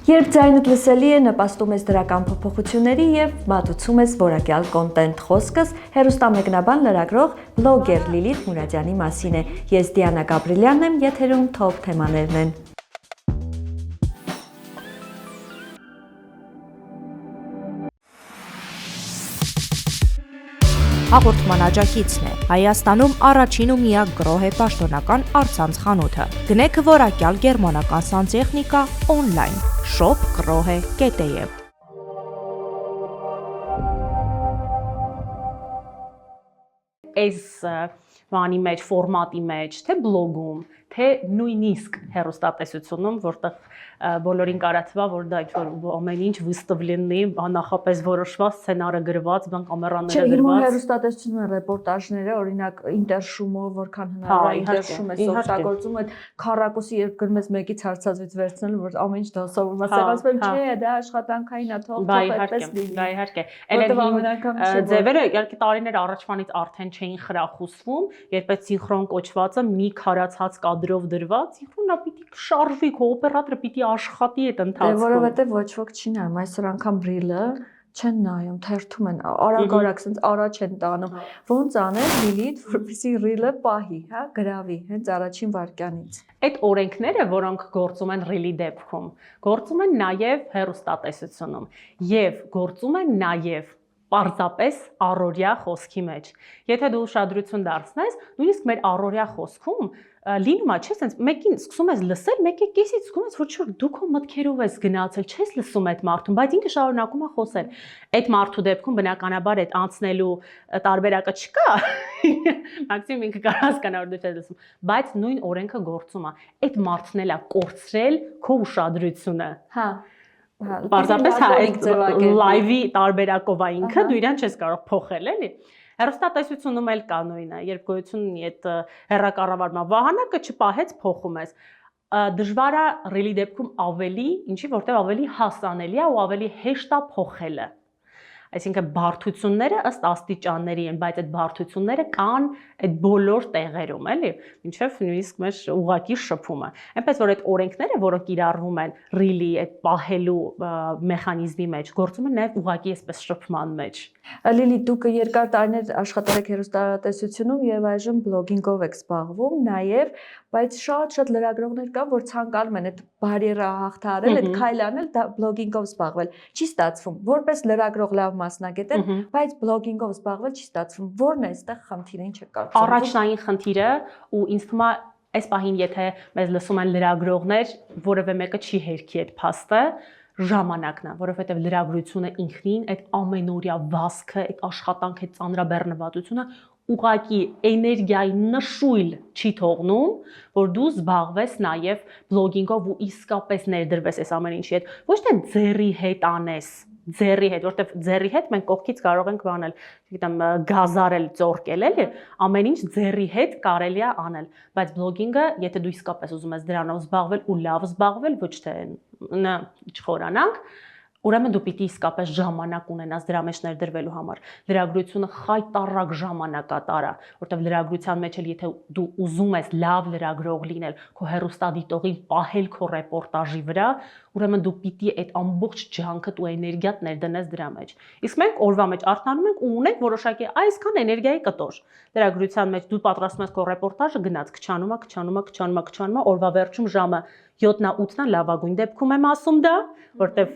Երբ ձայնդ լսելի է, նպաստում ես դրական փոփոխությունների եւ մատուցում ես որակյալ կոնտենտ խոսքս հեռուստամեկնաբան լրագրող բլոգեր Լիլիթ Մուրադյանի մասին է։ Ես Դիանա Գաբրիելյանն եմ, եթերում թոփ թեմաներն են։ Հաղորդման աջակիցն է Հայաստանում առաջին ու միակ գրոհե պաշտոնական առցանց խանութը։ Գնեք որակյալ գերմանական սանտեխնիկա օնլայն shop.grohe.am Այս բանի մեջ, ֆորմատի մեջ, թե բլոգում, թե նույնիսկ հեռուստատեսությունում, որտեղ բոլորին կարծվա, որ դա ինչ-որ ամեն ինչ վստահլինի, նախապես որոշված, սցենարը գրված, բան կամերաները գրված։ Չէ, հեռուստատեսությունում ռեպորտաժները, օրինակ ինտերշումով, որքան հնարավոր է ինտերշում է օգտագործում, այդ քառակուսի երբ գրում ես մեկից հարցազրույց վերցնել, որ ամեն ինչ դասավորում է, ասում եմ, չէ, դա աշխատանքային է, թող այդպես լինի։ Դա իհարկե։ Ձևերը իհարկե տարիներ առաջվանից արդեն չէին խրախուսվում, երբ այդ սինխրոն կոչվածը մի քարացած կադրով դրված, սինխրոնը պիտի շարժվի, քո օպերատորը պիտի աշխատի այդ ընթացքում։ Դե որովհետև ոչ ոք չի նայում, այսօր անգամ ռիլը չեն նայում, թերթում են, արագ-արագ sense առաջ են տանում։ Ոնց անել Լիլիթ, որպեսզի ռիլը պահի, հա, գրավի հենց առաջին վայրկյանից։ Այդ օրենքները, որոնք գործում են ռիլի դեպքում, գործում են նաև հեռուստատեսությունում եւ գործում են նաև պարզապես առօրյա խոսքի մեջ։ Եթե դու ուշադրություն դարձնես, նույնիսկ մեր առօրյա խոսքում լինում է, չէ՞, sense մեկին սկսում ես լսել, մեկի կեսից զգում ես, որ դու քո մտքերով ես գնացել, չես լսում այդ մարդուն, բայց ինքը շարունակում է խոսել։ Այդ մարդու դեպքում բնականաբար այդ անցնելու տարբերակը չկա։ Մաքսիմում ինքը կարող հասկանա, որ դու չես լսում, բայց նույն օրենքը գործում է։ Այդ մարդն էլ է կորցրել քո ուշադրությունը։ Հա։ Պարզապես հա այդ լայվի տարբերակով է ինքը, դու իրան չես կարող փոխել, էլի։ Հեռուստատեսությունում էլ կա նույնը, երբ գոյություն ունի այդ հեռակառավարման վահանակը չպահեց փոխում ես։ Դժվար է ռիլի դեպքում ավելի, ինչի որտեղ ավելի հասանելի է ու ավելի հեշտ է փոխելը։ Այսինքն բարդությունները ըստ աստիճանների են, բայց այդ բարդությունները կան այդ բոլոր տեղերում, էլի, մինչև նույնիսկ մեր ուղակի շփումը։ Այնպես որ այդ օրենքները, որոնք կիրառվում են ռիլի այդ պահելու մեխանիզմի մեջ, գործում են նաև ուղակի այսպես շփման մեջ։ Լիլիթ, դուք երկար տարիներ աշխատել եք հեռուստատեսությունում եւ այժմ բլոգինգով եք զբաղվում նաև, բայց շատ լրագրողներ կան, որ ցանկանում են այդ բարիերը հաղթահարել, այդ քայլ անել, դա բլոգինգով զբաղվել։ Չի ստացվում։ Որպես լրագրող լավ մասնագետ են, բայց բլոգինգով զբաղվել չի ստացվում։ Ո՞րն է այստեղ խնդիրը, ինչ է կարծում։ Առաջնային խնդիրը ու ինձ թվում է այս պահին եթե մեզ լսում են լրագրողներ, որևէ մեկը չի հերքի այդ փաստը, ժամանակն է, որովհետև լրագրությունը ինքնին այդ ամենօրյա վազքը, այդ աշխատանքը, այդ ծանրաբեռնվածությունը ուղղակի էներգիայի նշույլ չի թողնում, որ դու զբաղվես նաև բլոգինգով ու իսկապես ներդրվես այս ամեն ինչի հետ, ոչ թե ձեռի հետ անես, ձեռի հետ, որտեվ ձեռի հետ մենք կողքից կարող ենք բանել, չգիտեմ, գազարել, ծորկել, էլի, ամեն ինչ ձեռի հետ կարելի է անել, բայց բլոգինգը, եթե դու իսկապես ուզում ես դրանով զբաղվել ու լավ զբաղվել, ոչ թե չխորանանք, ուրեմն դու պիտի իսկապես ժամանակ ունենաս դրա մեջ ներդրվելու համար։ Լրագրությունը խայտառակ ժամանակատար է, որտեղ լրագրության մեջ էլ եթե դու ուզում ես լավ լրագրող լինել, քո հեռուստադիտողին պահել քո ռեպորտաժի վրա, ուրեմն դու պիտի այդ ամբողջ ջանքդ ու էներգիադ ներդնես դրա մեջ։ Իսկ մենք օրվա մեջ արթնանում ենք ու ունենք որոշակի այսքան էներգիայի կտոր։ Լրագրության մեջ դու պատրաստում ես քո ռեպորտաժը, գնաց քչանում է, օրվա վերջում ժամը 7-ն 8-ն լավագույն դեպքում եմ ասում դա, որտեվ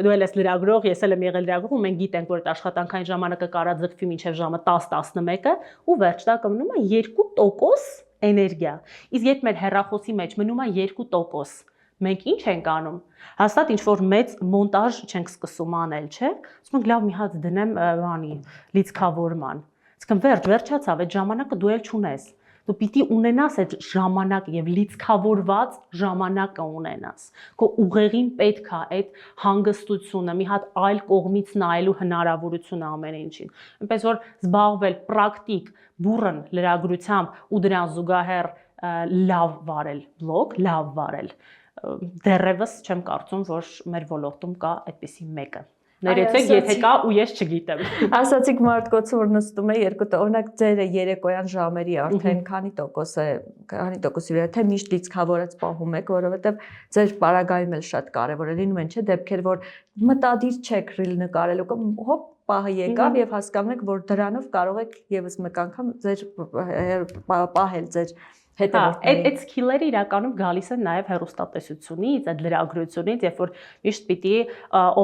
դու ես լրագրող, ես էլ եմ եղել լրագրող ու մենք գիտենք, որ այդ աշխատանքային ժամանակը կարա ձգվի մինչև ժամը 10-11-ը ու վերջ դա կմնում է 2% էներգիա։ Իսկ երբ մեր հեռախոսի մեջ մնում է 2%, մենք ինչ ենք անում։ Հաստատ ինչ-որ մեծ մոնտաժ չենք սկսում անել, չէ՞։ Ասում ենք լավ մի հատ դնեմ բանի, լիցքավորման։ Իսկն վերջացավ, այդ ժամանակը դու էլ չունես։ Դու պիտի ունենաս այդ ժամանակը եւ լիցքավորված ժամանակը ունենաս։ Քո ուղեղին պետք է այդ հանգստությունը, մի հատ այլ կողմից նայելու հնարավորությունը ամեն ինչին։ Այնպես որ զբաղվել պրակտիկ, բուրըն լրագրությամբ ու դրան զուգահեռ լավ վարել բլոգ, լավ վարել, դեռևս չեմ կարծում, որ մեր ոլորտում կա այդպիսի մեկը։ Ներեցեք, եթե կա ու ես չգիտեմ։ Ասացիք մարդկոցը որ նստում է երկու օրինակ ձերը երեկոյան ժամերի արդեն քանի տոկոս իրա թե միշտ լիցքավորած պահում եք, որովհետև ձեր պարագայում էլ շատ կարևոր է լինում են, չէ՞, դեպքեր որ մտադիր չեք ռիլ նկարելու կամ հոպ պահը եկավ եւ հասկանում եք որ դրանով կարող եք եւս մեկ անգամ ձեր պահել ձեր հետևորդներին։ Այդ սկիլերը իրականում գալիս են նաև հեռուստատեսությունից, այդ լրագրությունից, երբ որ միշտ պիտի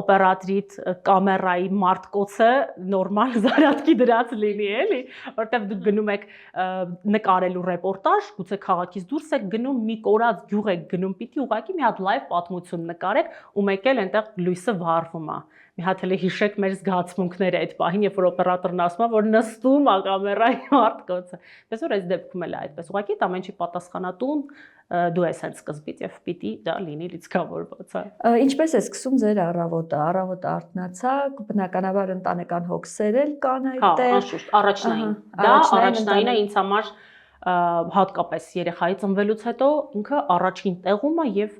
օպերատորիտ կամերայի մարտկոցը նորմալ զարատքի դրած լինի, էլի, որտեղ դուք գնում եք նկարելու ռեպորտաժ, գուցե քաղաքից դուրս եք գնում, մի կորած գյուղ եք գնում, պիտի ուղղակի մի հատ լայվ պատմություն նկարեք ու մեկ էլ այնտեղ լույսը վառվում է։ Մի հատ էլ հիշեք մեր զգացմունքները այդ պահին, երբ որ օպերատորն ասում է, որ նստում է կամերայի մարտկոցը։ Դες որ այս դեպքում էլ է այդպես։ Ուղղակի դա ամենի պատասխանատուն դու ես հենց սկզբից եւ պիտի դա լինի լիցքավորված։ Ինչպես է սկսում ձեր առավոտը։ Առավոտը արթնացաք, բնականաբար ընտանեկան հոգսեր էլ կան այդտեղ։ Հա, անշուշտ, առաջնային։ Դա առաջնային է ինձ համար հատկապես երեխայի ծնվելուց հետո ինքը առաջին տեղում է եւ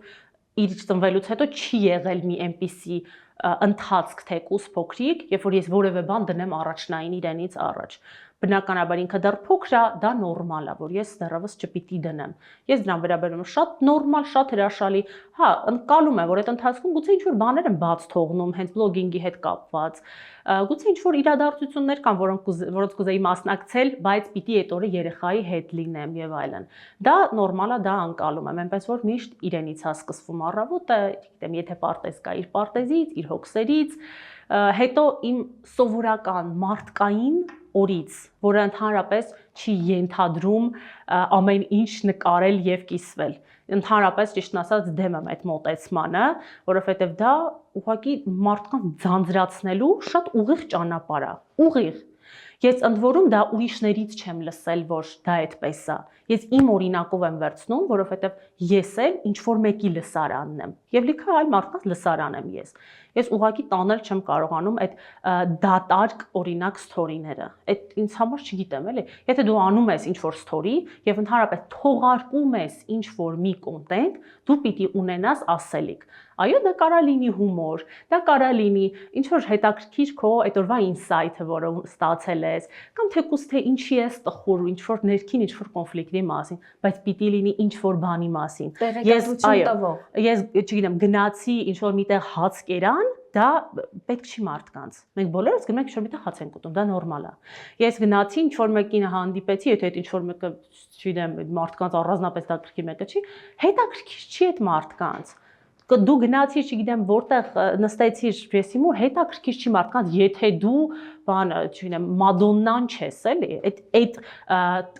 իր ծնվելուց հետո չի եղել մի այնպիսի ընթացք թեկուս փոքրիկ, երբ որ ես որևէ բան դնեմ առաջնային իրենից առաջ։ Բնականաբար ինքը դեռ փոքր է, դա նորմալ է, որ ես դեռևս չպիտի դնեմ։ Ես դրան վերաբերում եմ շատ նորմալ, շատ հրաշալի։ Հա, ընկալում եմ, որ այդ ընթացքում գուցե ինչ-որ բաներ եմ բաց թողնում, հենց բլոգինգի հետ կապված։ Գուցե ինչ-որ իրադարձություններ կան, որոնց կուզեի մասնակցել, բայց պիտի այդ օրը երեխայի հետ լինեմ եւ այլն։ Դա նորմալ է, դա ընկալում եմ, այնպես որ միշտ իրենից է սկսվում առավոտը, գիտեմ, եթե պարտեզ կա իր պարտեզից, իր հոգսերից, հետո իմ սովորական մարդկային օրից, որը ընդհանրապես չի ենթադրում ամեն ինչ նկարել եւ կիսվել։ Ընդհանրապես ճիշտն ասած դեմ եմ այդ մոտեցմանը, որովհետեւ դա ուղղակի մարդկանց ձանձրացնելու շատ ուղիղ ճանապարհ է։ Ուղիղ։ Ես ընդ որում դա ուրիշներից չեմ լսել, որ դա այդպես է։ Ես իմ օրինակով եմ վերցնում, որովհետև ես էլ ինչ որ մեկի լսարանն եմ։ Եվ լիքը այլ մարդկանց լսարան եմ ես։ Ես ուղղակի տանել չեմ կարողանում այդ դատարկ օրինակ սթորիները։ Այդ ինձ համար չգիտեմ, էլի։ Եթե դու անում ես ինչ որ սթորի եւ ընդհանրապես թողարկում ես ինչ որ մի կոնտենտ, դու պիտի ունենաս ասելիք։ Այո, դա կարա լինի հումոր, դա կարա լինի ինչ որ հետաքրքիր քո այդ օրվա ինսայթը, որը ստացել ես, կամ թեկուզ թե ինչի ես տխուր, ինչ որ ներքին ինչ որ կոնֆլիկտի մասին, բայց պիտի լինի ինչ որ բանի մասին։ Ես չգիտեմ, գնացի ինչ որ միտեղ հաց կերան, դա պետք չի մարդկանց։ Մենք բոլորս գնում ենք ինչ որ միտեղ հաց ենք ուտում, դա նորմալ է։ Ես գնացի ինչ որ մեկին հանդիպեցի, եթե այդ ինչ որ մեկը, չգիտեմ, մարդկանց առանձնապես հետաքրքիր մեկը չի, հետաքրքիր չի այդ մարդկանց։ Դու գնացիր, չգիտեմ, որտեղ նստեցիր ռեսիմու, հետաքրքիր չի մարդկանց, եթե դու բանը, չգիտեմ, Մադոննան չես, էլի, այդ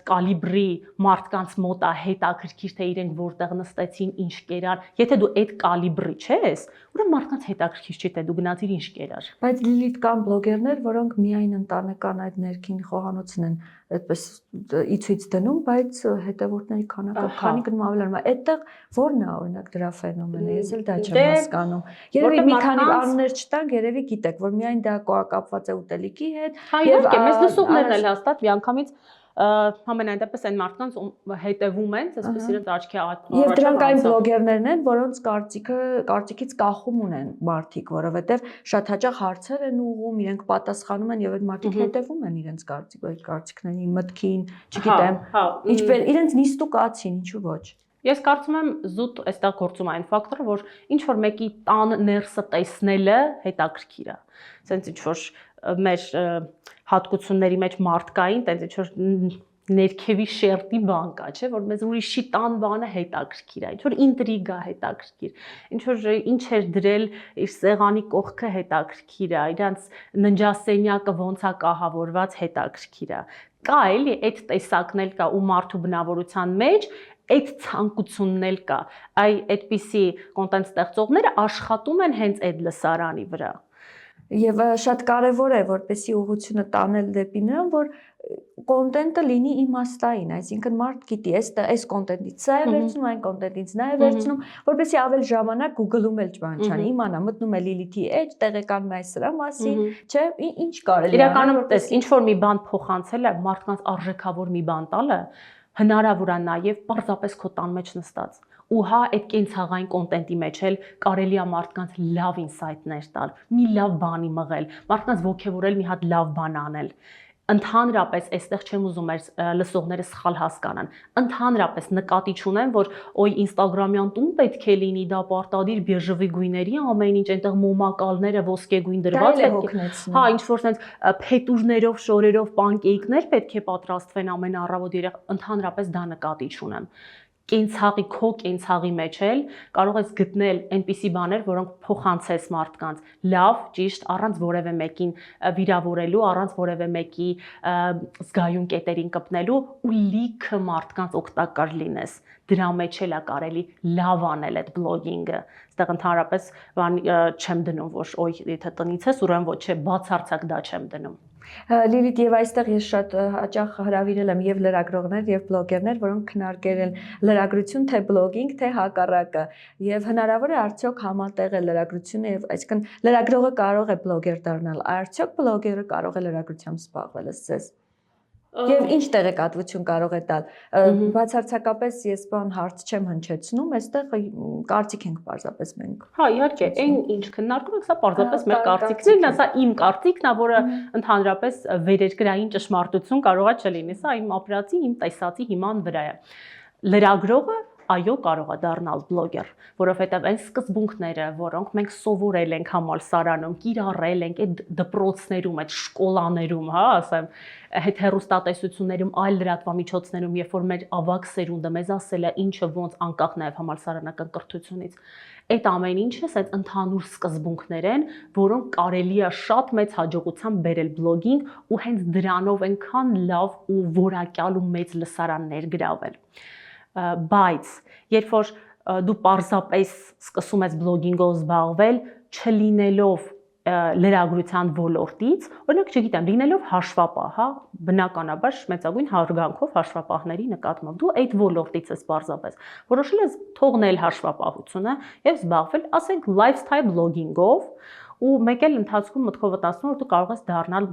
կալիբրի մարդկանց մոտ է հետաքրքիր թե իրենք որտեղ նստեցին, ինչ կերան, եթե դու այդ կալիբրի չես, ուրեմն մարդկանց հետաքրքիր չի թե դու գնացիր ինչ կերար։ Բայց Լիլիթ կան բլոգերներ, որոնք միայն ընտանեկան այդ ներքին խոհանոցն են այդպես ի ցույց դնում, բայց հետևորդների քանակը քանի գնում ավելանում է։ Այդտեղ ո՞րն է օրինակ դրա ֆենոմենը, ես էլ դա չեմ հասկանում։ Երևի մի քանի անուններ չտանք, երևի գիտեք, որ միայն դա կապված է ուտելիքի հետ։ Եվ մեզ լսողներն էլ հաստատ միանգամից համենայն դեպս այն մարդկանց հետևում են, այսպես իրենց աչքի առաջ։ Եվ դրանք այն բլոգերներն են, որոնց կարծիքից կախում ունեն մարդիկ, որովհետև շատ հաճախ հարցեր են ուղղում, իրենք պատասխանում են եւ այդ մարդիկ հետևում են իրենց կարծիքներին, մտքին, չգիտեմ, ինչպես իրենց նիստու կացին, ինչու ոչ։ Ես կարծում եմ զուտ այստեղ գործում այն ֆակտորը, որ ինչ որ մեկի տան ներսը տեսնելը հետաքրքիր է։ Սենց ինչ որ մեր հատկությունների մեջ մարդկային, տենց ինչ որ ներքևի շերտի բան կա, չէ, որ մեզ ուրիշի տան բանը հետաքրքիր է, ինչ որ ինտրիգա հետաքրքիր, ինչ որ ինչ էր դրել իր սեղանի կողքը հետաքրքիր է, իրանց ննջասենյակը ոնց է կահավորված հետաքրքիր է։ Կա էլի այդ տեսակն էլ կա ու մարդու բնավորության մեջ այդ ցանկությունն էլ կա։ Այդպիսի կոնտենտ ստեղծողները աշխատում են հենց այդ լսարանի վրա։ Եվ շատ կարևոր է, որպեսզի ուղղությունը տանել դեպի նրան, որ կոնտենտը լինի իմաստային, այսինքն մարդ գիտի, այս կոնտենտից սա է վերցնում, այն կոնտենտից նա է վերցնում, որպեսզի ավել ժամանակ Google-ում էլ չանչանի, իմանա, մտնում է Լիլիթի էջ, տեղեկանում է սրա մասին, չէ, ինչ կարելի է։ Իրականում տես, ինչ որ մի բան փոխանցելը, մարդկանց արժեքավոր մի բան տալը հնարավոր է նաև պարզապես քո տան մեջ նստած։ ու հա այդ կենցաղային կոնտենտի մեջ էլ կարելի է մարդկանց լավ ինսայթներ տալ, մի լավ բանի մղել, մարդկանց ոգևորել մի հատ լավ բան անել։ Ընդհանրապես այստեղ չեմ ուզում լսողները սխալ հասկանան։ Ընդհանրապես նկատի չունեմ, որ օй Instagram-յան տուն պետք է լինի, դա պարտադիր բեժևի գույների ամեն ինչ, այնտեղ մոմակալները ոսկե գույն դրված պետք է։ Հա, ինչ որ sense փետուրներով, շորերով պանկեյքներ պետք է պատրաստվեն ամեն առավոտ երեք, ընդհանրապես դա նկատի չունեմ։ Քո կենցաղի մեջ էլ կարող ես գտնել այնպիսի բաներ, որոնք փոխանցես մարդկանց լավ, ճիշտ, առանց որևէ մեկին վիրավորելու, առանց որևէ մեկի զգայուն կետերին կպնելու ու լիքը մարդկանց օգտակար լինես։ Դրա մեջ էլ է կարելի լավ անել այդ բլոգինգը։ Այստեղ ընդհանրապես բան չեմ դնում, որ օй եթե տնից ես, ուրեմն ոչ է, բացարձակ դա չեմ դնում։ Լիլիթ, եւ այստեղ ես շատ հաճախ հրավիրել եմ եւ լրագրողներ եւ բլոգերներ, որոնք քննարկել են լրագրություն թե բլոգինգ, թե հակառակը, եւ հնարավոր է արդյոք համատեղել լրագրությունը եւ այսինքն լրագրողը կարող է բլոգեր դառնալ, արդյոք բլոգերը կարող է լրագրությամբ զբաղվել, ըստ Եվ ինչ տեղեկատվություն կարող է տալ։ Բացարձակապես ես բան հարց չեմ հնչեցնում, այստեղ կարծիք ենք պարզապես մենք։ Հա, իհարկե, այն ինչ քննարկում ենք, սա պարզապես մեր կարծիքն է, սա իմ կարծիքն է, որը ընդհանրապես վերերկրային ճշմարտություն կարող է չլինի, սա իմ ապրածի, իմ տեսածի հիման վրա է։ Լրագրողը այո կարող է դառնալ բլոգեր, որովհետև այն սկզբունքները, որոնք մենք սովորել ենք համալսարանում, կիրառել ենք այդ դպրոցներում, այդ շկոլաներում, հա, ասեմ, այդ հեռուստատեսություններում, այլ լրատվամիջոցներում, երբ որ մեր ավագ սերունդը մեզ ասել է ինչը ոնց անկախ նաև համալսարանական կրթությունից, այդ ամեն ինչը այդ ընդհանուր սկզբունքներ են, որոնք կարելի է շատ մեծ հաջողությամբ բերել բլոգինգ ու հենց դրանով այնքան լավ ու որակյալ ու մեծ լսարաններ գրավել։ Բայց երբ որ դու պարզապես սկսում ես բլոգինգով զբաղվել, չլինելով լրագրության ոլորտից, օրինակ, չգիտեմ, լինելով հաշվապահ, հա, բնականաբար մեծագույն հարգանքով հաշվապահների նկատմամբ, դու այդ ոլորտից ես պարզապես որոշել ես թողնել հաշվապահությունը եւ զբաղվել, ասենք, lifestyle բլոգինգով, ու մեկ էլ ընթացքում մտքովդ ասում որ դու կարող ես դառնալ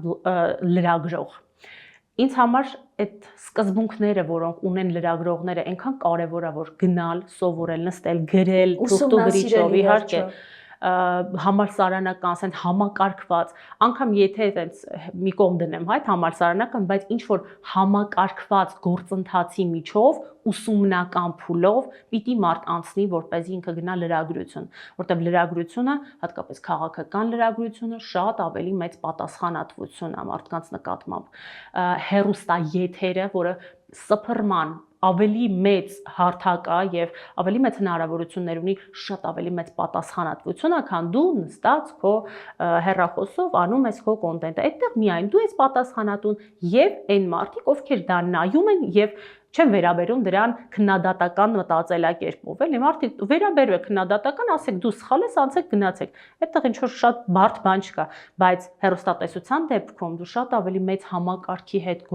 լրագրող։ Ինձ համար այդ սկզբունքները, որոնք ունեն լրագրողները, այնքան կարևոր է, որ գնալ, սովորել, նստել, գրել, թուղթու գրիչով, իհարկե, համալսարանական, ասեն համակարգված, անգամ եթե այդպես մի կողմ դնեմ, հա, համալսարանական, բայց ինչ որ համակարգված գործընթացի միջով, ուսումնական փուլով պիտի մարդ անցնի, որպեսզի ինքը գնա լրագրություն, որտեղ լրագրությունը, հատկապես քաղաքական լրագրությունը, շատ ավելի մեծ պատասխանատվություն է մարդկանց նկատմամբ։ Հեռուստաեթերը, որը սփռման ավելի մեծ հարթակա եւ ավելի մեծ հնարավորություններ ունի, շատ ավելի մեծ պատասխանատվություն է, քան դու նստած քո հեռախոսով անում ես քո կոնտենտը։ Այդտեղ միայն դու ես պատասխանատուն եւ այն մարդիկ, ովքեր դա նայում են եւ չեմ վերաբերում դրան քննադատական մտածելակերպով, էլի մարդիկ վերաբերում եք քննադատական, ասեք դու սխալ ես, անցեք գնացեք։ Այդտեղ ինչ որ շատ բարդ բան չկա, բայց հեռուստատեսության դեպքում դու շատ ավելի մեծ համակարգի հետ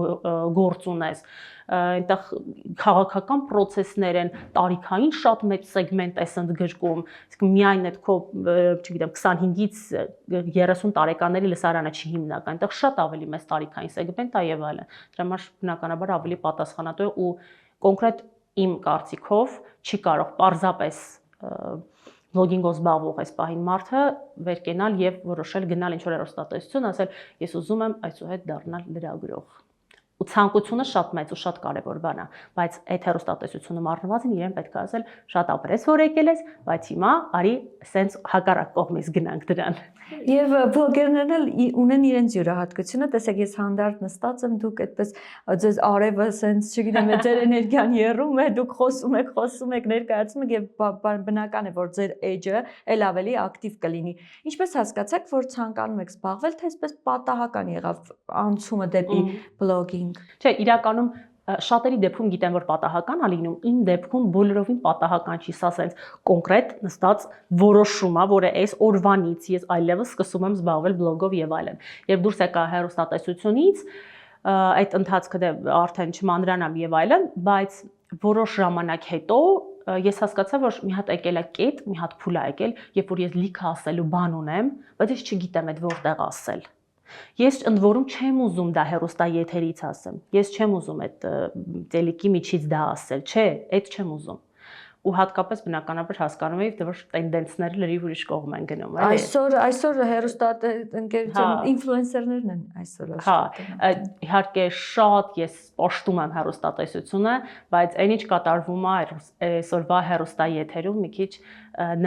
գործ ունես։ Այնտեղ քաղաքական process-ներ են, տարիքային շատ մեծ սեգմենտ ես ընդգրկում, իսկ միայն այդ քո, չգիտեմ, 25-ից 30 տարեկանների լսարանը չի հիմնական, այնտեղ շատ ավելի մեծ տարիքային սեգմենտ է եւ այլն։ Դրա համար բնականաբար ավելի պատասխանատու ու կոնկրետ իմ կարծիքով չի կարող պարզապես բլոգինգով զբաղվող այս պահին մարդը վեր կենալ եւ որոշել գնալ ինչ-որ հեռուստատեսություն, ասել ես ուզում եմ այսուհետ դառնալ լրագրող։ Ու ցանկությունը շատ մեծ ու շատ կարևոր բան է, բայց այդ հեռուստատեսությունում առնվազն իրեն պետք է ասել շատ ապրես որ եկել ես, բայց հիմա արի սենց հակառակ կողմից գնանք դրան։ Եվ բլոգերներն էլ ունեն իրենց յուրահատկությունը, տեսեք, ես հանդարտ նստած եմ, դուք այդպես ձեզ արևը սենց, չգիտեմ, ձեր էներգիան եռում է, դուք խոսում եք, ներկայացում եք եւ բնական է, որ ձեր edge-ը էլ ավելի ակտիվ կլինի։ Ինչպես հասկացաք, որ ցանկանում եք զբաղվել, թե այսպես պատահական եղավ անցումը դեպի բլոգինգ։ Չէ, իրականում շատերի դեպքում գիտեմ որ պատահական է լինում, իմ դեպքում բոլորովին պատահական չի, սա սենց կոնկրետ նստած որոշում է, որը այս օրվանից ես այլևս սկսում եմ զբաղվել բլոգով եւ այլն։ Երբ դուրս եկա հեռուստատեսությունից, այդ ընթացքը արդեն չմանրանամ եւ այլն, բայց որոշ ժամանակ հետո ես հասկացա, որ մի հատ եկել է կետ, մի հատ փուլ է եկել, երբ որ ես լիքը ասելու բան ունեմ, բայց ես չգիտեմ այդ որտեղ ասել։ Ես ընդ որում չեմ ուզում դա հեռուստաեթերից ասեմ։ Ես չեմ ուզում այդ տելեկի միջից դա ասել, չէ, այդ չեմ ուզում։ ու հատկապես բնականաբար հասկանում էի, որ տենդենսները լրիվ ուրիշ կողմ են գնում, էլի։ Այսօր հերոստատենկերության ինֆլուենսերներն են այսօր աշխատում։ Իհարկե շատ ես պաշտում եմ հերոստատեսությունը, բայց այն ինչ կատարվում է այսօրվա հերոստաեթերում մի քիչ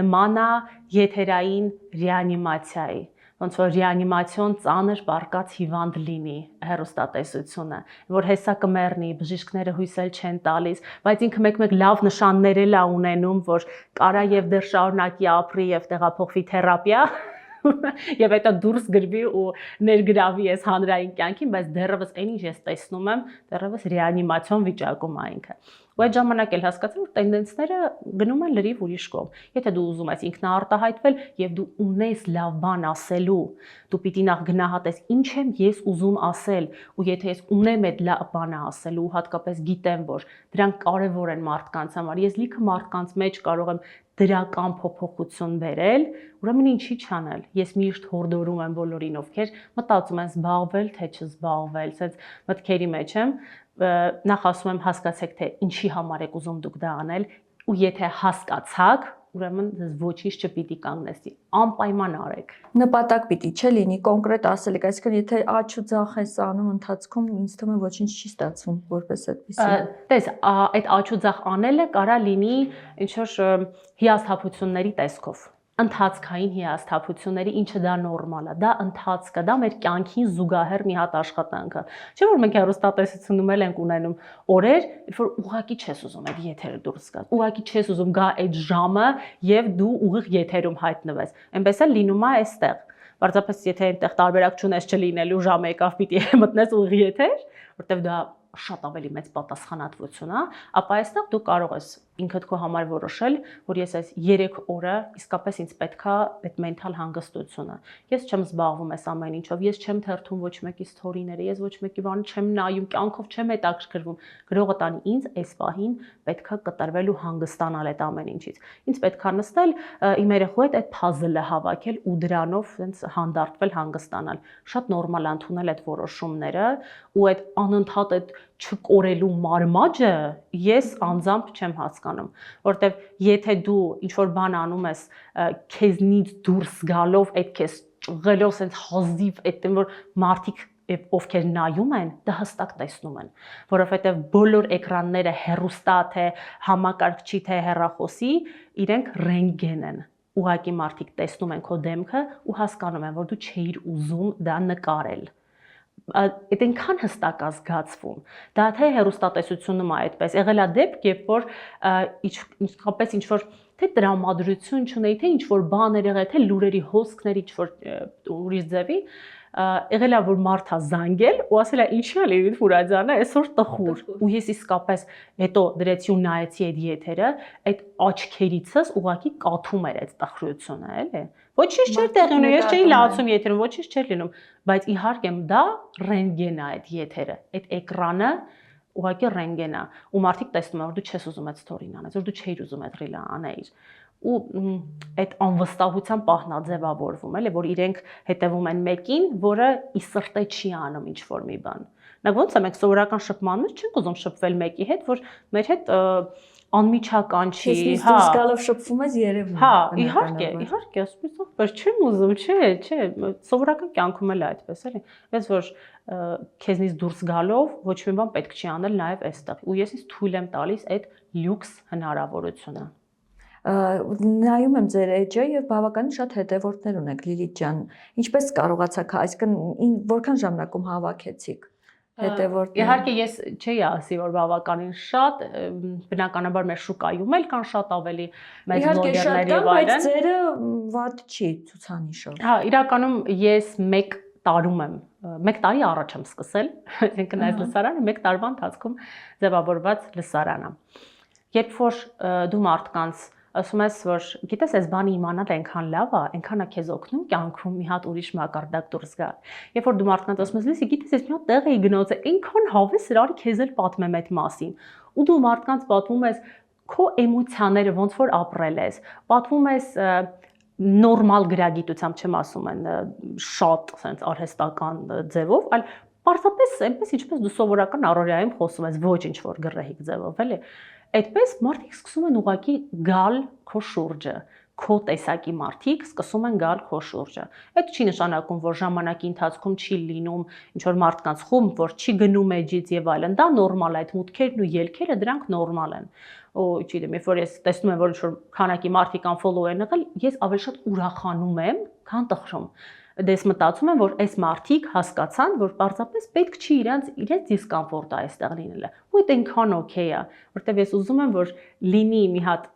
նման է եթերային ռեանիմացիայի, ոնց որ ռեանիմացիոն ծանր բարկած հիվանդ լինի հերոստատեսությունը, որ հեսա կմեռնի, բժիշկները հույս էլ չեն տալիս, բայց ինքը մեկ-մեկ լավ նշաններ էլ է ունենում, որ կարա եւ դեռ շարունակի ապրի եւ տեղափոխվի թերապիա, եւ հետո դուրս գրվի ու ներգրավի այս հանրային կյանքին, բայց դեռևս այն ինչ ես տեսնում եմ, դեռևս ռեանիմացիոն վիճակում է ինքը։ Ու այդ ժամանակ էլ հասկացա, որ տենդենսները գնում են լրիվ ուրիշ կողմ։ Եթե դու ուզում ես ինքնաարտահայտվել եւ դու ունես լավ բան ասելու, դու պիտի նախ գնահատես ինչ եմ ես ուզում ասել, ու եթե ես ունեմ այդ լավ բանը ասելու, հատկապես գիտեմ, որ դրանք կարեւոր են մարդկանց համար, ես լիքը մարդկանց մեջ կարող եմ դրական փոփոխություն բերել, ուրեմն ինչի չանել։ Ես միշտ հորդորում եմ բոլորին, ովքեր մտածում են զբաղվել, թե չզբաղվել, ասես մտքերի մեջ եմ, նախ ասում եմ հասկացեք, թե ինչի համար եք ուզում դուք դա անել, ու եթե հասկացաք, ուրեմն ձեզ ոչինչ չպիտի կանգնեցի, անպայման արեք։ Նպատակ պիտի չէ լինի կոնկրետ ասելիք, այսինքն եթե աչ ու ձախ ես անում ընթացքում, ինձ թվում է ոչինչ չի ստացվում որպես այդպեսի։ Տես, այդ աչ ու ձախ անելը կարա լինի ինչ որ հիասթափությունների տեսքով, ընթացքային հիասթափությունների, ինչը դա նորմալ է, դա ընթացքը, դա մեր կյանքին զուգահեռ մի հատ աշխատանքը։ Չէ՞ որ մենք հեռուստատեսությունում էլ ենք ունենում օրեր, երբ որ ուղղակի չես ուզում այդ եթերը դուրս գա, ուղղակի չես ուզում գա այդ ժամը եւ դու ուղիղ եթերում հայտնվես։ Այնպես էլ լինում է այստեղ։ Պարզապես եթե այնտեղ տարբերակ չունես չլինելու ժամը եկավ պիտի մտնես ուղիղ եթեր, որտեվ դա շատ ավելի մեծ պատասխանատվություն է, ապա այստեղ դու կարող ես ինքդ քո համար որոշել, որ ես այս 3 օրը իսկապես ինձ պետքա այդ մենթալ հանգստությունը։ Ես չեմ զբաղվում այս ամեն ինչով, ես չեմ թերթում ոչ մեկի սթորիները, ես ոչ մեկի բանը չեմ նայում, կյանքով չեմ հետաքրքրվում։ Գրողը տանի ինձ այս պահին պետքա կտրվել ու հանգստանալ այդ ամեն ինչից։ Ինձ պետքա նստել իմ երեխու հետ այդ puzzle-ը հավաքել ու դրանով այնց հանդարտվել հանգստանալ։ Շատ նորմալ է ընդունել այդ որոշումները ու այդ անընդհատ այդ չկորելու մարմաճը ես անձամբ չեմ հասկանում, որտեվ եթե դու ինչ որ բան անում ես քեզնից դուրս գալով այդ քեզ ճղելով sense հազիվ այդտեղ որ մարդիկ ովքեր նայում են, դա հստակ տեսնում են, որովհետև բոլոր էկրանները հեռուստա թե համակարգչի թե հեռախոսի իրենք ռենտգեն են։ Ուղղակի մարդիկ տեսնում են քո դեմքը ու հասկանում են, որ դու չէիր ուզում դա նկարել։ Այդ այնքան հստակ է զգացվում։ Դա թե հեռուստատեսությունում է այդպես։ Եղել է դեպք, երբ որ իսկապես ինչ որ թե տրամադրություն չունեի, թե ինչ որ բաներ եղել, թե լուրերի հոսքներ ինչ որ ուրիշ ձևի, եղել է որ մարդա զանգել ու ասել է ինչի է Լիլիթ Ֆուրաջյանը այսօր տխուր։ Ու ես իսկապես հետո դրեցի ու նայեցի այդ եթերը, այդ աչքերիցս ուղղակի կաթում էր այդ տխրությունը, էլի։ Ոչինչ չէր տեղի ունենում, ես չէի լացում եթերում, ոչինչ չէր լինում, բայց իհարկե դա ռենտգեն է այդ եթերը, այդ էկրանը ուղղակի ռենտգեն է, ու մարդիկ տեսնում են, որ դու չես ուզում այդ սթորին անես, որ դու չէիր ուզում այդ ռիլը անեիր։ Ու այդ անվստահության պահն է ձևավորվում, էլի, որ իրենք հետևում են մեկին, որը ի սրտե չի անում ինչ որ մի բան։ Նա ոնց է մենք սովորական շփման մեջ չենք ուզում շփվել մեկի հետ, որ մեր հետ անմիջական չի, հա։ Դու զգալով շփվում ես երևում։ Հա, իհարկե, ասում ես, բայց չեմ ուզում, չէ, սովորական կյանքում էլ է այդպես, էլի։ Ես որ քեզնից դուրս գալով ոչ մի բան պետք չի անել նաև այստեղ։ Ու ես ինձ թույլ եմ տալիս այդ լյուքս հնարավորությունը։ Նայում եմ ձեր էջը եւ բավականին շատ հետևորդներ ունեք Լիլիթ ջան։ Ինչպես կարողացաք, այսինքն որքան ժամանակում հավաքեցիք հետևորդներ։ Իհարկե ես չէի ասի, որ բավականին շատ, բնականաբար մեր շուկայում էլ կան շատ ավելի մեծ բլոգերներ եւ այլն։ Բայց ձերը վատ չի ցուցանիշով։ Հա, իրականում ես 1 տարում եմ 1 տարի առաջ եմ սկսել, այսինքն այս լսարանը 1 տարվա ընթացքում ձևավորված լսարան է։ Երբ որ դու մարդկանց ասում ես, որ գիտես, այս բանը իմանալ այնքան լավ է, այնքան է քեզ օգնում կյանքում մի հատ ուրիշ մակարդակ դուրս գա։ Երբ որ դու մարդկանց ասում ես, լսի, գիտես, ես մի հատ տեղ էի գնացել, այնքան հավես սրարի քեզ էլ պատմեմ այդ մասին։ Ու դու մարդկանց պատմում ես քո էմոցիաները ոնց որ ապրել ես, պատմում ես նորմալ գրագիտությամբ չեմ ասում են շատ sense արհեստական ձևով, այլ պարզապես այնպես ինչպես դու սովորական առօրյայում խոսում ես, ոչ ինչ որ գռեհիկ ձևով, էլի։ այդպես մարդիկ սկսում են ուղղակի գալ քո շուրջը, քո տեսակի մարդիկ սկսում են գալ քո շուրջը։ Այդ չի նշանակում, որ ժամանակի ընթացքում չի լինում ինչ որ մարդկանց խումբ, որ չի գնում էջից եւ այլն, դա նորմալ է, այդ մուտքերն ու ելքերը դրանք նորմալ են։ Ու չգիտեմ, երբ որ ես տեսնում եմ, որ ինչ որ քանակի մարդիկ unfollow են եղել, ես ավելի շատ ուրախանում եմ, քան տխրում։ Դες մտածում եմ, որ այս մարդիկ հասկացան, որ պարզապես պետք չի իրենց դիսկոմֆորտը այստեղ լինելը։ Ու դա ինքան օքեյ է, որտեվ ես ուզում եմ, որ լինի մի հատ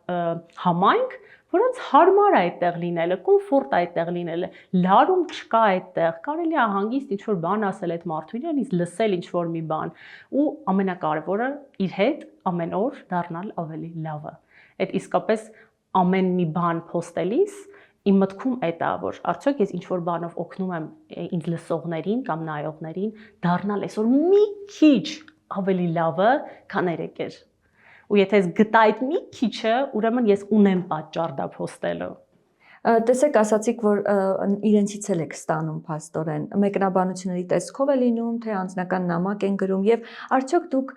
համայնք, որոնց հարմար է այդտեղ լինելը, կոմֆորտ է այդտեղ լինելը, լարում չկա այդտեղ, կարելի է հանգիստ ինչ-որ բան ասել այդ մարդուն, իրենից լսել ինչ-որ մի բան, ու ամենակարևորը իր հետ ամեն օր դառնալ ավելի լավը։ Այդ իսկապես ամեն մի բան post-ելիս իմ մտքում է դա, որ արդյոք ես ինչ-որ բանով օգնում եմ ինձ լսողներին կամ նայողներին դառնալ այսօր մի քիչ ավելի լավը, քան երեկ էր։ Ու եթե ես գտա այդ մի քիչը, ուրեմն ես ունեմ պատճառ դա post-ելու։ Տեսեք, ասացիք, որ իրենցից էլ եք ստանում փաստորեն, մեկնաբանությունների տեսքով է լինում, թե անձնական նամակ են գրում եւ արդյոք դուք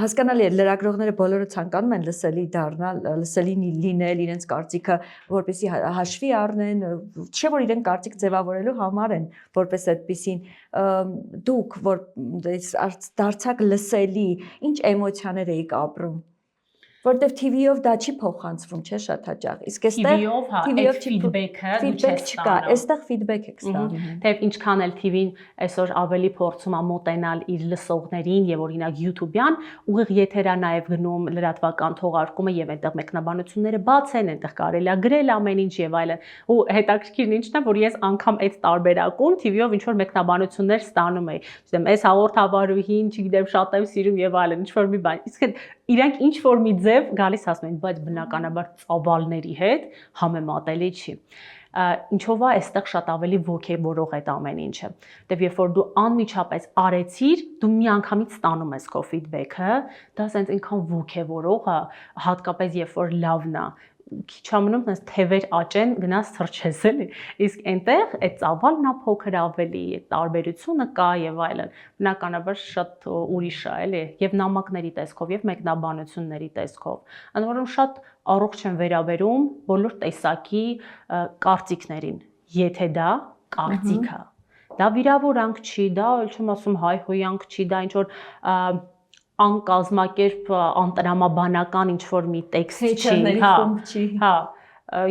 հասկանալի է, լրագրողները բոլորը ցանկանում են լսելի դառնալ, լսելի լինել, իրենց կարծիքը որպեսզի հաշվի առնեն, չէ՞ որ իրեն կարծիք ձևավորելու համար են, որպես այդպեսին դուք որ դարձաք լսելի, ինչ էմոցիաներ եք ապրում։ Որտեվ TV-ով դա չի փոխանցվում, չէ՞ շատ հաճախ։ Իսկ այստեղ TV-ով feedback-ը դու չես ստանում։ Այստեղ feedback եք ստանում։ Թեև ինչքան էլ TV-ն այսօր ավելի փորձում է մոտենալ իր լսողներին եւ օրինակ YouTube-յան, ուղիղ եթերա նաեւ գնում լրատվական թողարկումը եւ այնտեղ մեկնաբանությունները բաց են, այնտեղ կարելի է գրել ամեն ինչ եւ այլն։ Ու հետաքրքիրն ինչն է, որ ես անգամ այդ տարբերակում TV-ով ինչ որ մեկնաբանություններ ստանում էի։ Չգիտեմ, այս հաղորդավարուհին, չգիտեմ, շատ եմ սիրում եւ այլն, ինչ որ մի բան։ Իսկ իրանք ինչ որ մի ձև գալիս ասում են, բայց բնականաբար ծավալների հետ համեմատելի չի։ Ինչով է այստեղ շատ ավելի ոգևորող այդ ամեն ինչը։ Դեպի երբ որ դու անմիջապես արեցիր, դու միանգամից ստանում ես քո ֆիդբեքը, դա ասենց այնքան ոգևորող է, հատկապես երբ որ լավն է։ Քիչ ամնում ես թևեր աճեն, գնաս թրջես էլի։ Իսկ այնտեղ այդ ծավալն է փոքր ավելի, այդ տարբերությունը կա եւ այլն։ Բնականաբար շատ ուրիշ է, էլի, եւ նամակների տեսքով եւ մեկնաբանությունների տեսքով։ Ընդ որում շատ առողջ են վերաբերում բոլոր տեսակի կարծիքներին, եթե դա կարծիք է։ Դա վիրավորանք չի, դա էլ չեմ ասում հայհոյանք չի, դա ինչ որ անկազմակերպ անտրամաբանական ինչ-որ մի տեքստ չի, հա,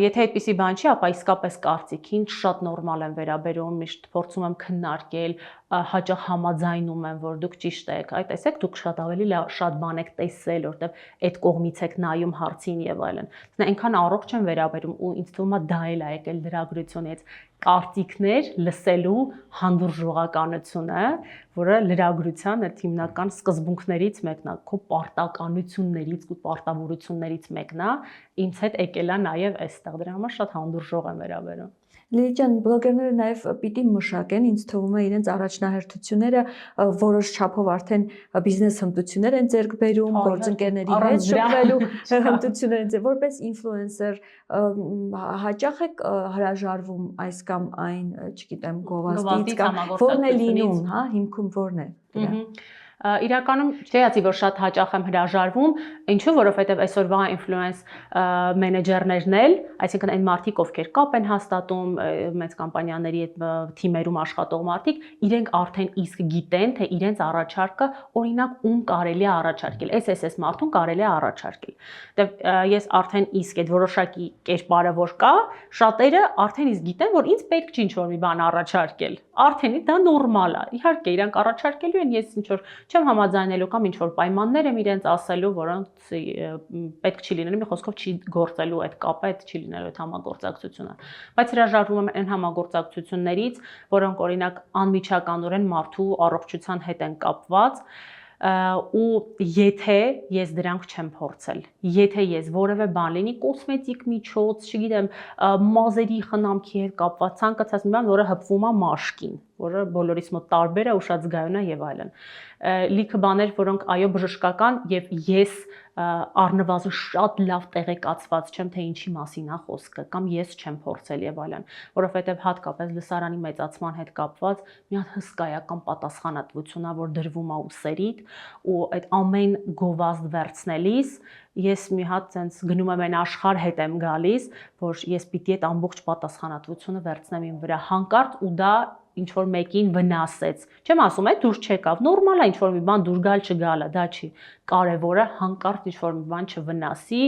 եթե այդպիսի բան չի, ապա իսկապես կարծիքին շատ նորմալ են վերաբերում, միշտ փորձում եմ քննարկել, հաճախ համաձայնում եմ, որ դուք ճիշտ եք, այդ տեսեք, դուք շատ ավելի շատ բան եք տեսել, որտեվ այդ կողմից եք նայում հարցին եւ այլն։ Դա այնքան առողջ են վերաբերում ու ինձ թվում է դա էլ է եկել լրագրությունից կարծիքներ լսելու հանդուրժողականությունը, որը լրագրության այդ հիմնական սկզբունքներից մեկն է, քո պարտականություններից ու պարտավորություններից մեկն է, ինձ հետ եկել է նաև այստեղ, դրա համար շատ հանդուրժող եմ վերաբերում։ Լիլիթ ջան, բլոգերները նաև պիտի մշակեն, ինձ թվում է իրենց առաջնահերթությունները որոշ չափով արդեն բիզնես հմտություններ են ձեռք բերում, գործընկերների հետ շփվելու հմտություններ են, որպես ինֆլուենսեր հաճախ եք հրաժարվում այս կամ այն, չգիտեմ, գովազդից կամ որն է լինում, հա, հիմքում որն է դրա։ Իրականում չեացի, որ շատ հաճախ եմ հրաժարվում, ինչու, որովհետև այսօրվա ինֆլուենս մենեջերներն էլ, այսինքն այն մարդիկ, ովքեր կապ են հաստատում մեծ կամպանիաների այդ թիմերում աշխատող մարդիկ, իրենք արդեն իսկ գիտեն, թե իրենց առաջարկը օրինակ ում կարելի է առաջարկել, այս մարդուն կարելի է առաջարկել։ Ես արդեն իսկ այդ որոշակի կերպարը որ կա, շատերը արդեն իսկ գիտեն, որ ինձ պետք չի ինչ-որ մի բան առաջարկել։ Արդեն դա նորմալ է։ Իհարկե, իրանք առաջարկելու են, ես ինչ-որ չեմ համաձայնելու կամ ինչ-որ պայմաններ եմ իրենց ասելու, որոնց պետք չի լինելու, մի խոսքով չի գործելու այդ կապը, այդ չի լինելու այդ համագործակցությունը։ Բայց հրաժարվում եմ այն համագործակցություններից, որոնք օրինակ անմիջականորեն մարդու առողջության հետ են կապված, ու եթե ես դրանք չեմ փորձել, եթե ես որևէ բան լինի կոսմետիկ միջոց, չգիտեմ, մազերի խնամքի հետ կապված ցանկացած մի բան, որը հպվում է մաշկին, որը բոլորիս մոտ տարբեր է ու շատ զգայուն է եւ այլն։ Լիքը բաներ, որոնք այո բժշկական եւ ես առնվազն շատ լավ տեղեկացված չեմ, թե ինչի մասին է խոսքը, կամ ես չեմ փորձել եւ այլն, որովհետեւ հատկապես լսարանի մեծացման հետ կապված մի հատ հսկայական պատասխանատվություն է, որ դրվում է ուսերիդ, ու այդ ամեն գովազդ վերցնելիս ես մի հատ sense գնում եմ այն աշխարհ հետ եմ գալիս, որ ես պիտի այդ ամբողջ պատասխանատվությունը վերցնեմ իմ վրա հանկարծ ու դա ինչ որ մեկին վնասեց։ Չեմ ասում, այդ դուրս չեկավ, նորմալ է ինչ որ մի բան դուրս գալ չգալը, դա չի։ Կարևորը հանկարծ ինչ որ մի բան չվնասի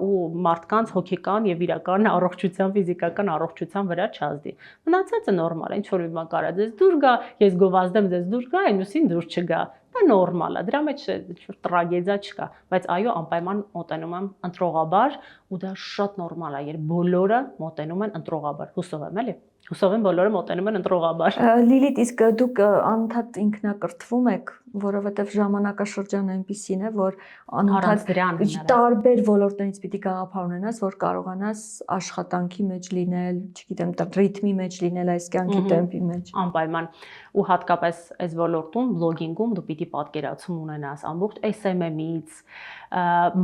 ու մարդկանց հոգեկան եւ իրական առողջության, ֆիզիկական առողջության վրա չազդի։ Մնացածը նորմալ է, ինչ որ մի բան կարա ձեզ դուրս գա, ես գովազդեմ ձեզ դուրս գա, այնուսին դուրս չգա։ Դա նորմալ է, դրա մեջ ինչ-որ տրագեդիա չկա, բայց այո, անպայման մոտենում եմ ընտրողաբար ու դա շատ նորմալ է, երբ բոլորը մոտենում են ընտրողաբար, հուսով եմ, էլի։ Հուսով եմ բոլորը մոտենում են ընտրողաբար։ Լիլիթ, իսկ դուք անընդհատ ինքնակրթվում եք, որովհետև ժամանակաշրջանը այնպիսին է, որ անընդհատ տարբեր ոլորտներից պիտի գաղափար ունենաս, որ կարողանաս աշխատանքի մեջ լինել, չգիտեմ, ռիթմի մեջ լինել, այս կյանքի տեմպի մեջ։ Անպայման ու հատկապես այս ոլորտում, բլոգինգում դու պիտի պատկերացում ունենաս ամբողջ SMM-ից,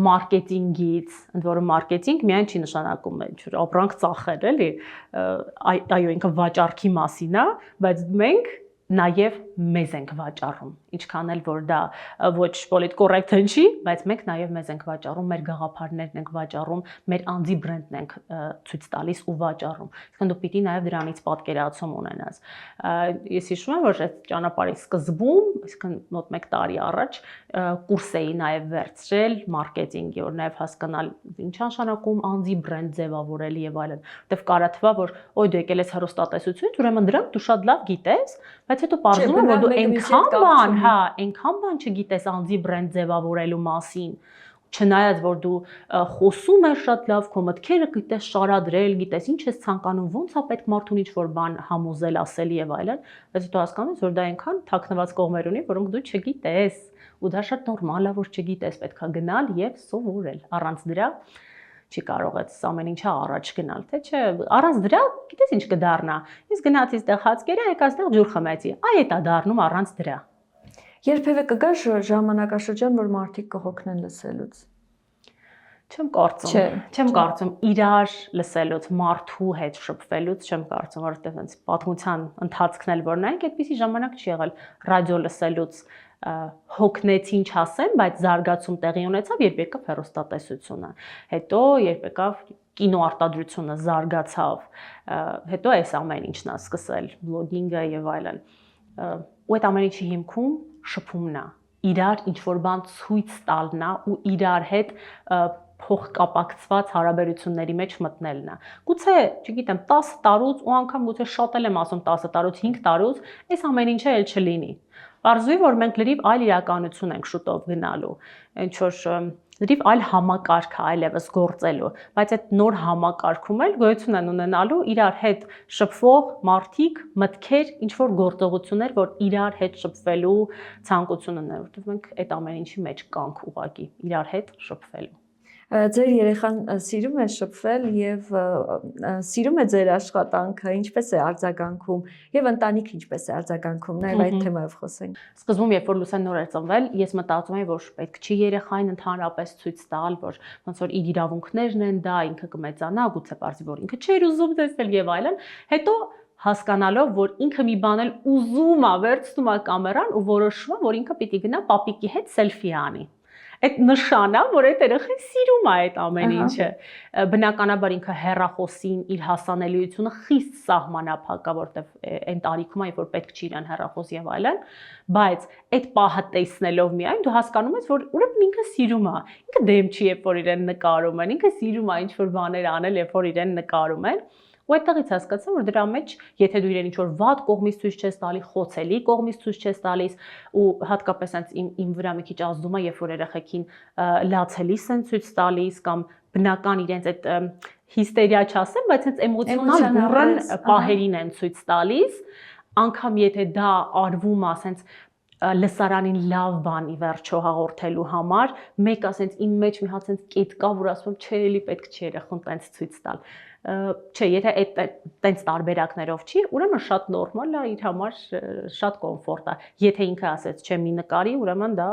մարքեթինգից, ընդ որում մարքեթինգ միայն չի նշանակում ինչ-որ ապրանք ծախել, էլի, այո, ինքը վաճառքի մասին է, բայց մենք նաև մեզ ենք վաճառում, ինչքան էլ որ դա ոչ պոլիտկոռեկտ հնչի, բայց մենք նաև մեզ ենք վաճառում, մեր գաղափարներն ենք վաճառում, մեր անձի բրենդն ենք ցույց տալիս ու վաճառում։ Իսկն դու պիտի նաև դրանից պատկերացում ունենաս։ Ես հիշում եմ, որ այդ ճանապարհի սկզբում, իսկն մոտ 1 տարի առաջ կուրս էի նաև վերցրել մարքեթինգի, որ նաև հասկանալ ինչ նշանակում անձի բրենդ ձևավորել եւ այլն։ Որտեվ կարա թվա, որ օй դու եկել ես հեռուստատեսությունից, ուրեմն դրանք դու շատ լավ գիտես, բայց հետո պարզվում է, որ դու այնքան բան, հա, այնքան բան չգիտես անձի բրենդ ձևավորելու մասին, չնայած որ դու խոսում ես շատ լավ, քո մտքերը գիտես շարադրել, գիտես ինչ ես ցանկանում, ոնց է պետք մարդուն ինչ-որ բան համոզել, ասել եւ այլն, բայց դու հասկանում ես, որ դա այնքան թաքնված կողմեր ունի, որոնք դու չգիտես, ու դա շատ նորմալ է, որ չգիտես, պետքա գնալ եւ սովորել։ Առանց դրա չի կարող այս ամեն ինչը առաջ գնալ, թե չէ, առանց դրա գիտես ինչ կդառնա։ Ես գնացի այդտեղ հացկերա, եկա այդտեղ ջուր խմեցի։ Այ դա դառնում առանց դրա։ Երբևէ կգա ժամանակաշրջան, որ մարդիկ կհոգնեն լսելուց։ Չեմ կարծում իրար լսելուց, մարդու հետ շփվելուց չեմ կարծում, որովհետև այնց պատմության ընթացքն էլ որ նայենք, այդպիսի ժամանակ չի եղել ռադիո լսելուց հոգնեցին չասեմ, բայց զարգացում տեղի ունեցավ, երբ եկավ հեռուստատեսությունը։ Հետո երբ եկավ կինոարտադրությունը զարգացավ, հետո այս ամեն ինչն է սկսել, բլոգինգը եւ այլն։ Ու այդ ամեն ինչի հիմքում շփումն է, իրար ինչ-որ բան ցույց տալն է ու իրար հետ փոխկապակցված հարաբերությունների մեջ մտնելն է։ Գուցե, չգիտեմ, 10 տարուց ու անգամ գուցե շատ եմ ասում 10 տարուց, 5 տարուց, այս ամեն ինչը էլ չլինի։ Պարզվի, որ մենք լրիվ այլ իրականություն ենք շուտով գնալու, ինչ որ լրիվ այլ համակարգ է այլևս գործելու, բայց այդ նոր համակարգում էլ գոյություն են ունենալու իրար հետ շփվող մարդիկ, մտքեր, ինչ որ գործողություններ, որ իրար հետ շփվելու ցանկություն ունեն, որովհետև մենք այդ ամեն ինչի մեջ կանք ուղակի իրար հետ շփվելու։ Ձեր երեխան սիրում է շփվել եւ սիրում է ձեր աշխատանքը, ինչպես է արձագանքում եւ ընտանիքը ինչպես է արձագանքում, նաեւ այդ թեմայով խոսենք։ Սկզբում երբ որ Լուսեն նոր էր ծնվել, ես մտածում էի, որ պետք չի երեխային ընդհանրապես ցույց տալ, որ ոնց որ իր իրավունքներն են դա, ինքը կմեծանա, գուցե պարզի որ ինքը չէր ուզում տեսնել եւ այլն, հետո հասկանալով, որ ինքը մի բան էլ ուզում է, վերցնում է կամերան ու որոշում է, որ ինքը պիտի գնա պապիկի հետ սելֆի անի։ Այդ նշանն է, որ այդ երեխան սիրում է այդ ամեն ինչը։ Բնականաբար ինքը հեռախոսին իր հասանելիությունը խիստ սահմանափակ է, որտեվ այն տարիքում է, երբ որ պետք չի իրան հեռախոս եւ այլն, բայց այդ պահը տեսնելով միայն դու հասկանում ես, որ ուրեմն ինքը սիրում է։ Ինքը դեմ չի, երբ որ իրեն նկարում են, ինքը սիրում է ինչ-որ բաներ անել, երբ որ իրեն նկարում են։ Ու այդտեղից հասկացա, որ դրա մեջ, եթե դու իրեն ինչ-որ վատ կողմից ցույց չես տալիս, խոցելի կողմից ցույց չես տալիս, ու հատկապես այնց իմ վրա մի քիչ ազդում է, երբ որ երեխեքին լացելիս են ցույց տալիս կամ բնական իրենց այդ հիստերիա չասեմ, բայց այնց էմոցիոնալ բուրըն պահերին են ցույց տալիս, անգամ եթե դա արվում է, ասենց լսարանին լավ բանի վերջո հաղորդելու համար, մեկ ասենց իմ մեջ մի հատ ասենց կետ կա, որ ասում եմ, չէ, էլի պետք չի երախուն տենց ցույց տալ։ չէ, եթե այդ տենց տարբերակներով չի, ուրեմն շատ նորմալ է, իր համար շատ կոմֆորտ է։ Եթե ինքը ասեց, չէ, մի նկարի, ուրեմն դա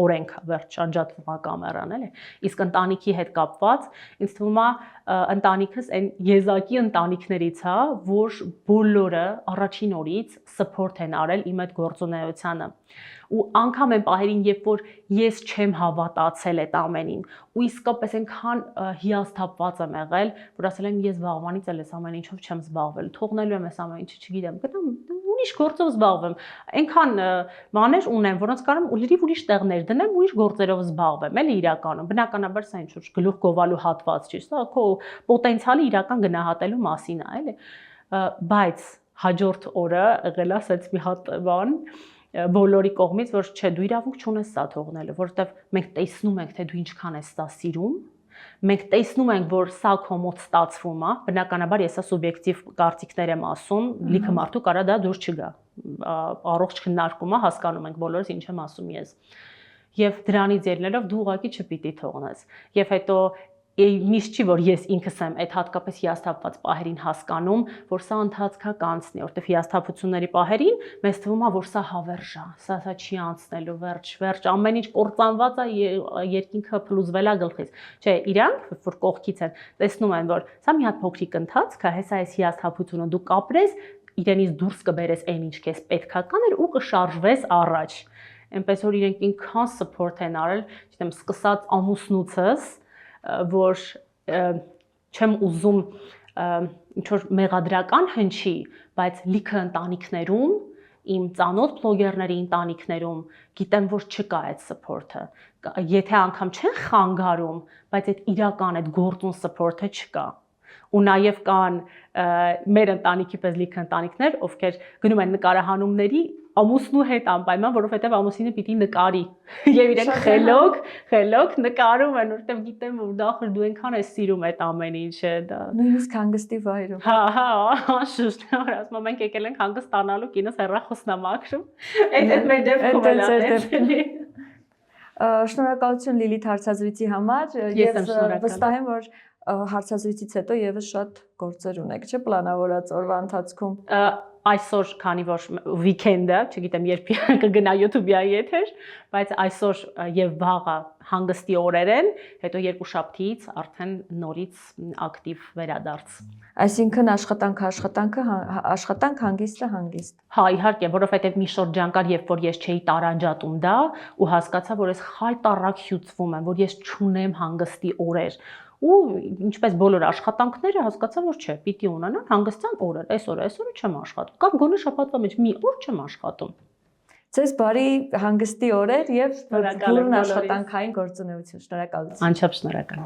օրենք է, վերջ անջատվում է կամերան, էլի։ Իսկ ընտանիքի հետ կապված, ինձ թվում է ընտանիքս այն եզակի ընտանիքներից է, որ բոլորը առաջին օրից support են արել իմ այդ գործունեությանը։ Ու անգամ այն պահերին, երբ որ ես չեմ հավատացել այդ ամենին, ու իսկապես այնքան հիասթափված եմ եղել, որ ասել եմ ես վաղվանից էլ այս ամեն ինչով չեմ զբաղվել, թողնելու եմ այս ամեն ինչը, չգիտեմ, գտամ ուրիշ գործով զբաղվեմ։ Այնքան բաներ ունեմ, որոնց կարող եմ լրիվ ուրիշ տեղներ դնեմ, ուրիշ գործերով զբաղվեմ, էլի իրականում։ Բնականաբար սա ինչ որ գլուխ գովալու հատված չի, սա քո պոտենցիալի իրական գնահատելու մասին է, էլի։ Բայց հաջորդ օրը եղել է ասած մի հատ բան բոլորի կողմից, որ չէ, դու իրավունք չունես սա թողնելու, որովհետև մենք տեսնում ենք, թե դու ինչքան ես սա սիրում, մենք տեսնում ենք, որ սա քո մոտ ստացվում է, բնականաբար ես սա սուբյեկտիվ կարծիքներ եմ ասում, լիքը մարդու կարա դա դուրս չգա, առողջ քննարկում է, հասկանում ենք բոլորս ինչ եմ ասում ես։ Եվ դրանից ելնելով դու ուղղակի չպիտի թողնես։ Եվ հետո միշտ չի, որ ես ինքս եմ այդ հատկապես հիասթափված պահերին հասկանում, որ սա ընթացքա կանցնի, որտեղ հիասթափությունների պահերին մեզ թվում է, որ սա հավերժ է, սա չի անցնելու, վերջ, ամեն ինչ կործանված է, երկինքը փլուզվել է գլխից։ Չէ, իրանք, որ կողքից են, տեսնում են, որ սա մի հատ փոքրիկ ընթացք է, հեսա այս հիասթափությունը դու կապրես, իրենից դուրս կբերես այն ինչ քեզ պետքա կաներ ու կշարժվես առաջ։ Այնպես որ իրենք ինքան support են արել, չգիտեմ, սկսած ամուսնուցս, որ չեմ ուզում ինչ որ մեղադրական հնչի, բայց լիքը ընտանիքներում, իմ ծանոթ բլոգերների ընտանիքներում գիտեմ, որ չկա այդ support-ը։ Եթե անգամ չեն խանգարում, բայց այդ իրական այդ գործուն support-ը չկա։ Ու նաև կան մեր ընտանիքի պես լիքը ընտանիքներ, ովքեր գնում են նկարահանումների ամուսնու հետ անպայման, որովհետև ամուսինը պիտի նկարի։ Եվ իրենք խելոք նկարում են, որովհետև գիտեմ, որ դախր դու այնքան ես սիրում այդ ամեն ինչը, դա։ Նույնիսկ հանգստի վայրում։ Հա, շուտ, ասում եմ մենք եկել ենք հանգստ ստանալու, կինս հեռախոսն է մաքրում։ Այդ մեր դեպքում էլ է։ Շնորհակալություն Լիլիթ հարցազրույցի համար եւ վստահ եմ, որ հարցազրույցից հետո եւս շատ գործեր ունեք, չէ՞, պլանավորած օրվա ընթացքում։ Այսօր, քանի որ weekend-ը, չգիտեմ երբ կգնա YouTube-ի եթեր, բայց այսօր եւ վաղը հանգստի օրեր են, հետո երկու շաբթիից արդեն նորից ակտիվ վերադարձ։ Այսինքն աշխատանք հանգիստ։ Հա, իհարկե, որովհետեւ մի շրջան կար, երբ որ ես չէի տարանջատում դա ու հասկացա, որ ես խայտառակ հյուծվում եմ, որ ես չունեմ հանգստի օրեր։ Ու ինչպես բոլոր աշխատանքները հասկացա, որ չէ, պիտի ունենան հանգստյան օրեր, այս օրը չեմ աշխատում, կամ գոնե շաբաթվա մեջ մի օր չեմ աշխատում։ Ձեզ բարի հանգստի օրեր եւ բուրըն աշխատանքային գործունեություն։ Շնորհակալություն։ Անչափ շնորհակալ։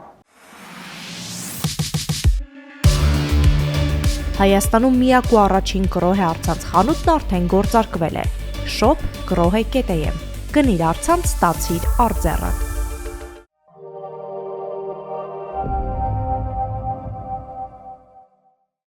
Հայաստանում միակ ու առաջին գրոհե առցանց խանութն արդեն գործարկվել է։ Shop.grohe.am։ Գնիր առցանց, ստացիր արձեռը։